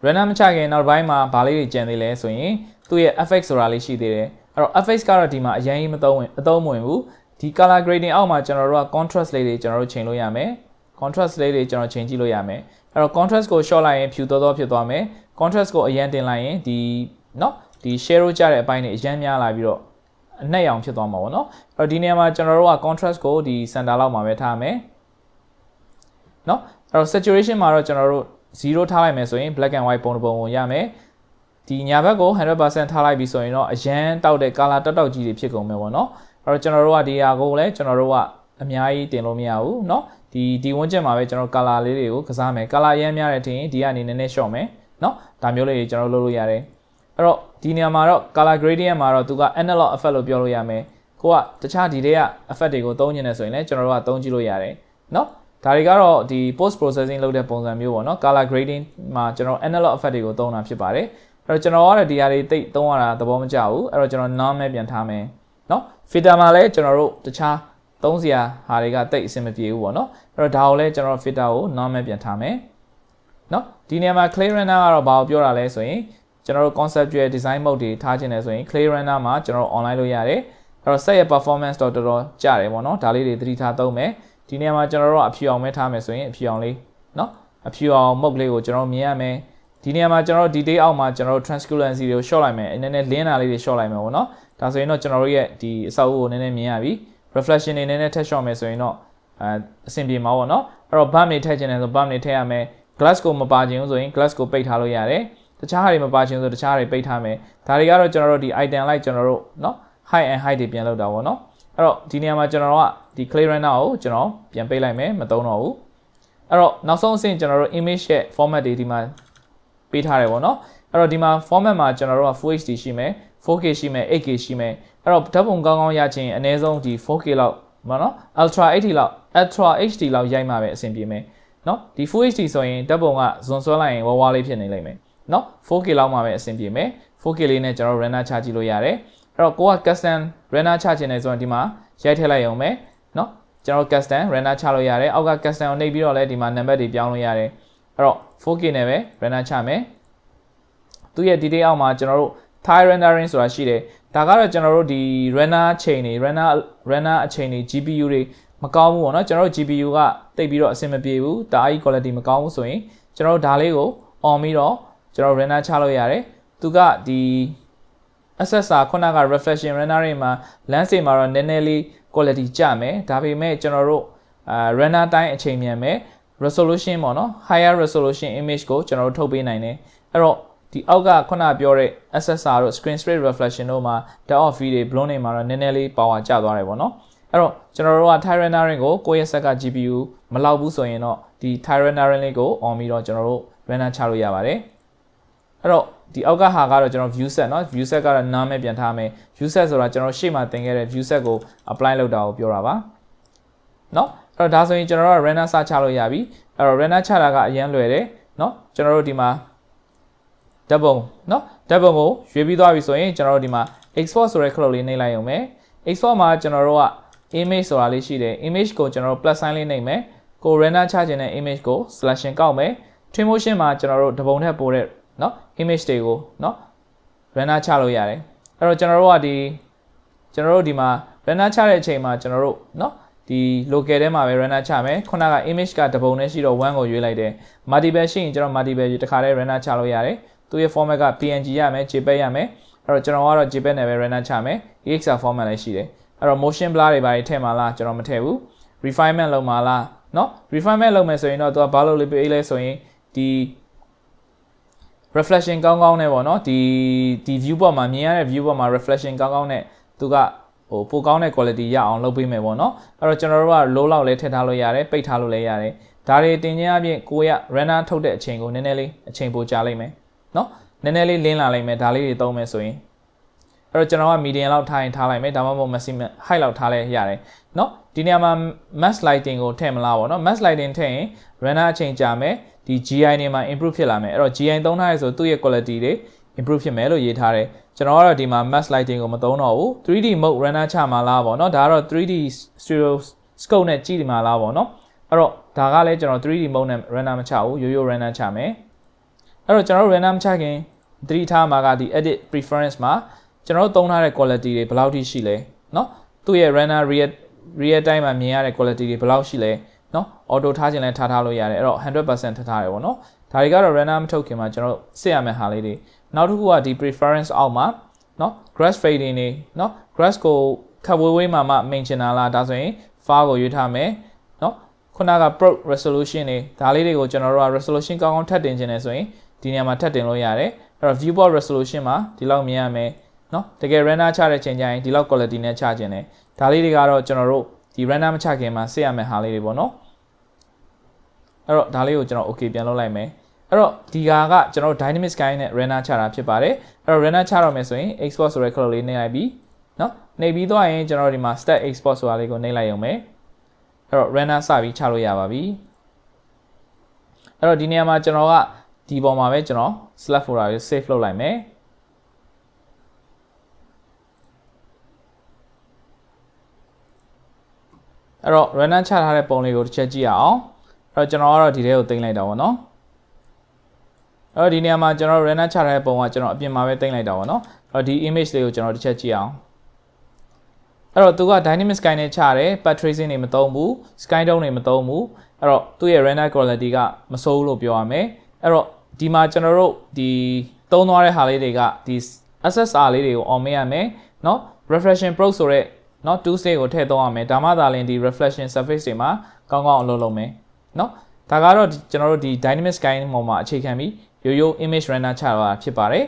runner မချခင်နောက်ပိုင်းမှာဘာလေးတွေကျန်သေးလဲဆိုရင်သူ့ရဲ့ FX ဆိုတာလေးရှိသေးတယ်အဲ့တော့ FX ကတော့ဒီမှာအရင်မသုံးဝင်ဘူးဒီ color grading အောက်မှာကျွန်တော်တို့က contrast လေးတွေကျွန်တော်တို့ချိန်လို့ရမယ် contrast လေးတွေကျွန်တော်ချိန်ကြည့်လို့ရမယ်အဲ့တော့ contrast ကို short လိုက်ရင်ဖြူသောဖြစ်သွားမယ် contrast ကိုအရင်တင်လိုက်ရင်ဒီเนาะဒီ share ကြတဲ့အပိုင်းတွေအရင်များလာပြီးတော့အနှက်ရောင်ဖြစ်သွားမှာပေါ့เนาะအဲ့တော့ဒီနေရာမှာကျွန်တော်တို့က contrast ကိုဒီ center လောက်မှာပဲထားမယ်เนาะအဲ့တော့ saturation မှာတော့ကျွန်တော်တို့0ထားလိုက်မယ်ဆိုရင် black and white ပုံတစ်ပုံဝင်ရမယ်ဒီညာဘက်ကို 100% ထားလိုက်ပြီဆိုရင်တော့အရန်တောက်တဲ့ color တောက်ကြီးတွေဖြစ်ကုန်မယ်ပေါ့နော်အဲ့တော့ကျွန်တော်တို့ကဒီဟာကိုလည်းကျွန်တော်တို့ကအများကြီးတင်လို့မရဘူးเนาะဒီဝန်းကျင်မှာပဲကျွန်တော် color လေးတွေကိုကစားမယ် color ရမ်းများတဲ့ထင်ဒီကနေနည်းနည်း short မယ်เนาะဒါမျိုးလေးတွေကျွန်တော်လုပ်လို့ရတယ်အဲ့တော့ဒီနေရာမှာတော့ color gradient မှာတော့သူက analog effect လို့ပြောလို့ရမယ်ကိုကတခြားဒီတွေက effect တွေကိုသုံးနေတယ်ဆိုရင်လည်းကျွန်တော်တို့ကသုံးကြည့်လို့ရတယ်เนาะဒါတွေကတော့ဒီ post processing လုပ်တဲ့ပုံစံမျိုးပေါ့နော် color grading မှာကျွန်တော် analog effect တွေကိုသုံးတာဖြစ်ပါတယ်အဲ့တော့ကျွန်တော်ကတော့ဒီဟာတွေတိတ်သုံးရတာသဘောမကျဘူးအဲ့တော့ကျွန်တော် non ပဲပြန်ထားမယ်เนาะ filter မှာလည်းကျွန်တော်တို့တခြားသုံးစရာဟာတွေကတိတ်အဆင်မပြေဘူးပေါ့နော်အဲ့တော့ဒါကိုလည်းကျွန်တော် filter ကို non ပဲပြန်ထားမယ်เนาะဒီနေရာမှာ clay runner ကတော့ဘာကိုပြောတာလဲဆိုရင်ကျွန်တော်တို့ conceptual design mode တွေထားခြင်းလဲဆိုရင် clay runner မှာကျွန်တော် online လုပ်ရတယ်အဲ့တော့ set ရဲ့ performance တော့တော်တော်ကျတယ်ပေါ့နော်ဒါလေးတွေသတိထားသုံးမယ်ဒီနေရာမှာကျွန်တော်တို့အဖြူအောင်မဲထားမယ်ဆိုရင်အဖြူအောင်လေးเนาะအဖြူအောင်မုတ်လေးကိုကျွန်တော်မြင်ရမယ်ဒီနေရာမှာကျွန်တော်တို့ detail အောက်မှာကျွန်တော်တို့ transparency တွေကို short လိုက်မယ်နည်းနည်းလင်းတာလေးတွေ short လိုက်မယ်ပေါ့နော်ဒါဆိုရင်တော့ကျွန်တော်တို့ရဲ့ဒီအဆောက်အဦကိုနည်းနည်းမြင်ရပြီ reflection တွေနည်းနည်းထပ် short မယ်ဆိုရင်တော့အဆင်ပြေမှာပေါ့နော်အဲ့တော့ bump တွေထည့်ခြင်းလဲဆို bump တွေထည့်ရမယ် glass ကိုမပါခြင်းဆိုရင် glass ကိုပိတ်ထားလို့ရတယ်တခြားဟာတွေမပါခြင်းဆိုတခြားတွေပိတ်ထားမယ်ဒါတွေကတော့ကျွန်တော်တို့ဒီ item လိုက်ကျွန်တော်တို့เนาะ high and high တွေပြန်လုပ်တာပေါ့နော်အဲ့တော့ဒီနေရာမှာကျွန်တော်တို့ကဒီ clay runner ကိုကျွန်တော်ပြန်ပိတ်လိုက်မယ်မသုံးတော့ဘူးအဲ့တော့နောက်ဆုံးအဆင့်ကျွန်တော်တို့ image ရဲ့ format တွေဒီမှာပေးထားတယ်ပေါ့နော်အဲ့တော့ဒီမှာ format မှာကျွန်တော်တို့က Full HD ရှိမယ် 4K ရှိမယ် 8K ရှိမယ်အဲ့တော့ဓာတ်ပုံကောင်းကောင်းရချင်အနည်းဆုံးဒီ 4K လောက်ပေါ့နော် Ultra HD လောက်ရိုက်မှပဲအဆင်ပြေမယ်နော်ဒီ Full HD ဆိုရင်ဓာတ်ပုံကဇွန်ဆွဲလိုက်ရင်ဝါးဝါးလေးဖြစ်နေလိမ့်မယ်နော် 4K လောက်မှပဲအဆင်ပြေမယ် 4K လေးနဲ့ကျွန်တော် render ချကြည့်လို့ရတယ်အဲ့တော့ကိုက custom render ချခြင်းနေဆိုရင်ဒီမှာရိုက်ထည့်လိုက်ရုံပဲเนาะကျွန်တော် custom render ချလို့ရတယ်အောက်က custom ကိုနှိပ်ပြီးတော့လည်းဒီမှာ number တွေပြောင်းလို့ရတယ်အဲ့တော့ 4K နဲ့ပဲ render ချမယ်သူရဲ့ detail အောက်မှာကျွန်တော်တို့ thigh rendering ဆိုတာရှိတယ်ဒါကတော့ကျွန်တော်တို့ဒီ render ချိန်တွေ render အချိန်တွေ GPU တွေမကောင်းဘူးပေါ့เนาะကျွန်တော်တို့ GPU ကတိတ်ပြီးတော့အဆင်မပြေဘူးဒါအကြီး quality မကောင်းဘူးဆိုရင်ကျွန်တော်တို့ဒါလေးကို on ပြီးတော့ကျွန်တော် render ချလို့ရတယ်သူကဒီ SSR ခုနက reflection rendering မှာ landscape မှာတော့နည်းနည်းလေး quality ကျမယ်ဒါပေမဲ့ကျွန်တော်တို့render time အချိန်မြန်မယ် resolution ပေါ့နော် higher resolution image ကိုကျွန်တော်တို့ထုတ်ပေးနိုင်တယ်အဲ့တော့ဒီအောက်ကခုနပြောတဲ့ SSR တို့ screen straight reflection တို့မှာ depth of field တွေ blown တွေမှာတော့နည်းနည်းလေး power ကျသွားတယ်ပေါ့နော်အဲ့တော့ကျွန်တော်တို့က thigh rendering ကိုကိုယ့်ရဲ့ဆက်က GPU မလောက်ဘူးဆိုရင်တော့ဒီ thigh rendering လေးကို on ပြီးတော့ကျွန်တော်တို့ render ချလို့ရပါတယ်အဲ့တော့ဒီအောက်ကဟာကတော့ကျွန်တော် view set เนาะ view set ကတော့နားမဲ့ပြန်ထားမယ် view set ဆိုတာကျွန်တော်ရှေ့မှာသင်ခဲ့တဲ့ view set ကို apply လုပ်တာကိုပြောတာပါเนาะအဲ့တော့ဒါဆိုရင်ကျွန်တော်တို့ render စချလို့ရပြီအဲ့တော့ render ချတာကအရင်လွယ်တယ်เนาะကျွန်တော်တို့ဒီမှာဓာတ်ပုံเนาะဓာတ်ပုံကိုရွေးပြီးသွားပြီဆိုရင်ကျွန်တော်တို့ဒီမှာ export ဆိုတဲ့ခလုတ်လေးနှိပ်လိုက်ရုံပဲ export မှာကျွန်တော်တို့က image ဆိုတာလေးရှိတယ် image ကိုကျွန်တော်တို့ plus sign လေးနှိပ်မယ်ကို render ချခြင်းတဲ့ image ကို selection ကောက်မယ် Twinmotion မှာကျွန်တော်တို့ဓာတ်ပုံထက်ပိုတဲ့เนาะ image တွေကိုเนาะ render ချလို့ရတယ်အဲ့တော့ကျွန်တော်တို့ကဒီမှာ render ချတဲ့အချိန်မှာကျွန်တော်တို့เนาะဒီ local ထဲမှာပဲ render ချမယ်ခုနက image ကဓာတ်ပုံနဲ့ရှိတော့1ကိုရွေးလိုက်တယ် multiple ရှိရင်ကျွန်တော် multiple ကြီးတစ်ခါတည်း render ချလို့ရတယ်သူရဲ့ format က PNG ရမယ် JPEG ရမယ်အဲ့တော့ကျွန်တော်ကတော့ JPEG နဲ့ပဲ render ချမယ် EXR format လည်းရှိတယ်အဲ့တော့ motion blur တွေပါထည့်မှာလားကျွန်တော်မထည့်ဘူး refinement လုပ်မှာလားเนาะ refinement လုပ်မယ်ဆိုရင်တော့သူကဘာလို့လဲပေးလဲဆိုရင်ဒီ reflection ကောင်းကောင်းနဲ့ပေါ့နော်ဒီ view ပေါ်မှာမြင်ရတဲ့ view ပေါ်မှာ reflection ကောင်းကောင်းနဲ့သူကပိုကောင်းတဲ့ quality ရအောင်လုပ်ပေးမယ်ပေါ့နော်အဲ့တော့ကျွန်တော်တို့က low လောက်လည်းထည့်ထားလို့ရတယ်ပိတ်ထားလို့လည်းရတယ်ဒါတွေတင်ခြင်းအပြင်ကိုရ render ထုတ်တဲ့အချိန်ကိုနည်းနည်းလေးအချိန်ပိုကြာလိုက်မယ်နော်နည်းနည်းလေးလင်းလာလိုက်မယ်ဒါလေးတွေသုံးမယ်ဆိုရင်အဲ့တော့ကျွန်တော်က medium လောက်ထားရင်ထားလိုက်မယ်ဒါမှမဟုတ် maximum height လောက်ထားလဲရတယ်နော်ဒီနေရာမှာ mask lighting ကိုထည့်မလားပေါ့နော် mask lighting ထည့်ရင် render အချိန်ကြာမယ်ဒီ GI နေမှာ improve ဖြစ်လာမယ်အဲ့တော့ GI သုံးထားရဆိုသူ့ရဲ့ quality တွေ improve ဖြစ်မယ်လို့ရေးထားတယ်ကျွန်တော်ကတော့ဒီမှာ mask lighting ကိုမသုံးတော့ဘူး 3D mode render ချမှာလားပေါ့နော်ဒါကတော့ 3D stereo scope နဲ့ကြည့်ဒီမှာလားပေါ့နော်အဲ့တော့ဒါကလည်းကျွန်တော် 3D mode နဲ့ render မချဘူးရိုးရိုး render ချမယ် အဲ့တော့ကျွန်တော်တို့ random ချခင်သတိထားမှာကဒီ edit preference မှာကျွန်တော်တို့သုံးထားတဲ့ quality တွေဘယ်လောက်ထိရှိလဲเนาะသူ့ရဲ့ random real time မှာမြင်ရတဲ့ quality တွေဘယ်လောက်ရှိလဲเนาะ auto ထားခြင်းလဲထားလို့ရတယ်အဲ့တော့ 100% ထားရတယ်ပေါ့เนาะဒါတွေကတော့ random မထုတ်ခင်မှာကျွန်တော်တို့စစ်ရမယ့်ဟာလေးတွေနောက်တစ်ခုကဒီ preference အောက်မှာเนาะ grass fading နေเนาะ grass ကိုခပ်ဝေးမှmain ချင်တာလားဒါဆိုရင် far ကိုရွေးထားမယ်เนาะခုနက pro resolution တွေဒါလေးတွေကိုကျွန်တော်တို့က resolution ကောင်းကောင်းထပ်တင်ခြင်းနဲ့ဆိုရင်ဒီနေရာမှာထပ်တင်လို့ရတယ်အဲ့တော့ viewport resolution မှာဒီလောက်မြင်ရမယ်เนาะတကယ် render ချတဲ့ချိန်ကျရင်ဒီလောက် quality နဲ့ချခြင်းနဲ့ဒါလေးတွေကတော့ကျွန်တော်တို့ဒီ render မချခင်မှာစစ်ရမယ့်ဟာလေးတွေပေါ့เนาะအဲ့တော့ဒါလေးကိုကျွန်တော် okay ပြန်လုပ်လိုက်မယ်အဲ့တော့ဒီကကျွန်တော်တို့ dynamic sky နဲ့ render ချတာဖြစ်ပါတယ်အဲ့တော့ render ချတော့မယ်ဆိုရင် export ဆိုတဲ့ color လေးနှိပ်လိုက်ပြီเนาะနှိပ်ပြီးသွားရင်ကျွန်တော်ဒီမှာ stat export ဆိုတာလေးကိုနှိပ်လိုက်ရုံပဲအဲ့တော့ render စပြီးချလို့ရပါပြီအဲ့တော့ဒီနေရာမှာကျွန်တော်ကဒီပေါ်မှာပဲကျွန်တော် select folder ကို save လုပ်လိုက်မယ်အဲ့တော့ render ချထားတဲ့ပုံလေးကိုတစ်ချက်ကြည့်အောင်အဲ့တော့ကျွန်တော်ကတော့ဒီထဲကိုတင်လိုက်တာပေါ့နော်အဲ့တော့ဒီနေရာမှာကျွန်တော် render ချထားတဲ့ပုံကကျွန်တော်အပြင်မှာပဲတင်လိုက်တာပေါ့နော်အဲ့တော့ဒီ image လေးကိုကျွန်တော်တစ်ချက်ကြည့်အောင်အဲ့တော့သူက dynamic sky နဲ့ချတယ် path tracing တွေမသုံးဘူး sky tone တွေမသုံးဘူးအဲ့တော့သူ့ရဲ့ render quality ကမဆိုးဘူးလို့ပြောရမယ်အဲ့တော့ဒီမှာကျွန်တော်တို့ဒီသုံးသွားတဲ့ဟာလေးတွေကဒီ SSR လေးတွေကို on မေးရမယ်เนาะ reflection pro ဆိုတဲ့เนาะ tools လေးကိုထည့်သုံးရမယ်ဒါမှသာလျှင်ဒီ reflection surface တွေမှာကောင်းကောင်းအလုပ်လုပ်မယ်เนาะဒါကတော့ကျွန်တော်တို့ဒီ dynamic sky ပေါ်မှာအခြေခံပြီးရိုးရိုး image render ချတာဖြစ်ပါတယ်